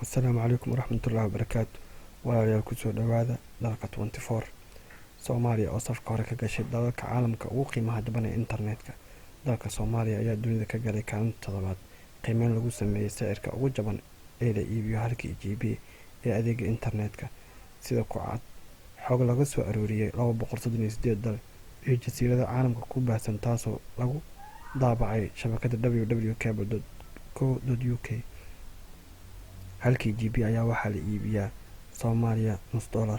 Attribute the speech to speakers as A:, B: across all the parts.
A: Asalaamu calaykum waraxmatullaahi wabarakaatu. Walaalayaal kusoo dhawaada dalka 24 Soomaaliya oo safka hore ka gashay dalalka caalamka ugu qiimaha jaban ee internetka. Dalka Soomaaliya ayaa dunida ka galay kaalinta toddobaad qiimeyn lagu sameeyay sicirka ugu jaban ee la iibiyo halkii GB ee adeega internetka. Sida ku cad xog laga soo arooriyay 238 dal iyo jasiirada caalamka ku baahsan, taasoo lagu daabacay shabakada www.cable.co.uk. halkii GB ayaa waxaa la iibiyaa Soomaaliya $0.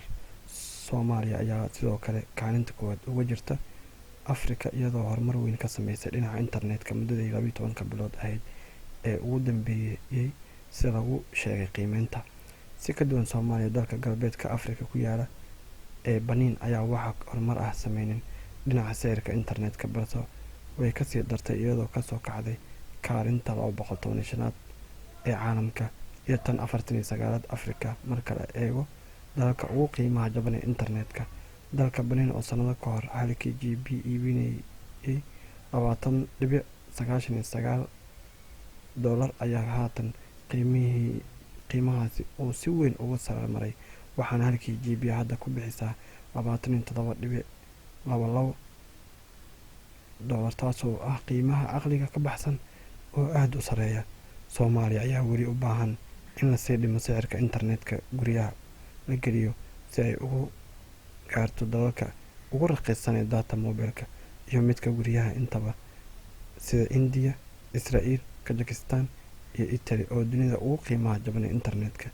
A: Soomaaliya ayaa sidoo kale kaalinta koowaad uga jirta Afrika, iyadoo horumar weyn ka sameysay dhinaca internetka muddadii 12 bilood ahayd ee ugu dambeeyay sida lagu sheegay qiimeynta. Si ka duwan Soomaaliya, dalka galbeedka Afrika ku yaala ee Benin ayaa wax horumar ah sameynin dhinaca sicirka internetka, balse way kasii dartay iyadoo kasoo kacday kaalinta 215aad ee caalamka iyo tan 49aad Afrika. Marka la eego dalalka ugu qiimaha jaban ee internetka, dalka Benin oo sanado ka hor halkii GB iibinayay $20.99 ayaa haatan qiimahaasi uu si weyn uga sare maray, waxaana halkii GB hadda ku bixisaa $27.22, taasoo ah qiimaha caqliga ka baxsan oo aada u sareeya. Soomaaliya ayaa weli u baahan in lasii dhimo sicirka internetka guryaha la geliyo si ay ugu gaarto dalalka ugu raqiisan ee data mobilka iyo midka guryaha intaba, sida India, Israel, Kazakhstan iyo Italy oo dunida ugu qiimaha jaban ee internetka.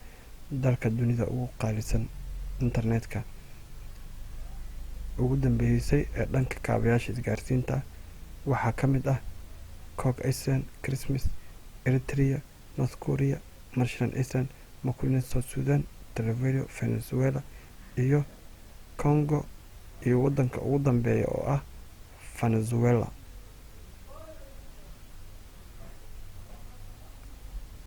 A: Dalka dunida ugu qaalisan internetka ugu dambeysay ee dhanka kaabayaasha isgaarsiinta waxaa ka mid ah Cook Islands, Christmas, Eritrea, North Korea, Marshall Islands, Marquesas, South Sudan, Trevor, Venezuela iyo Congo, iyo wadanka ugu dambeeya oo ah Venezuela.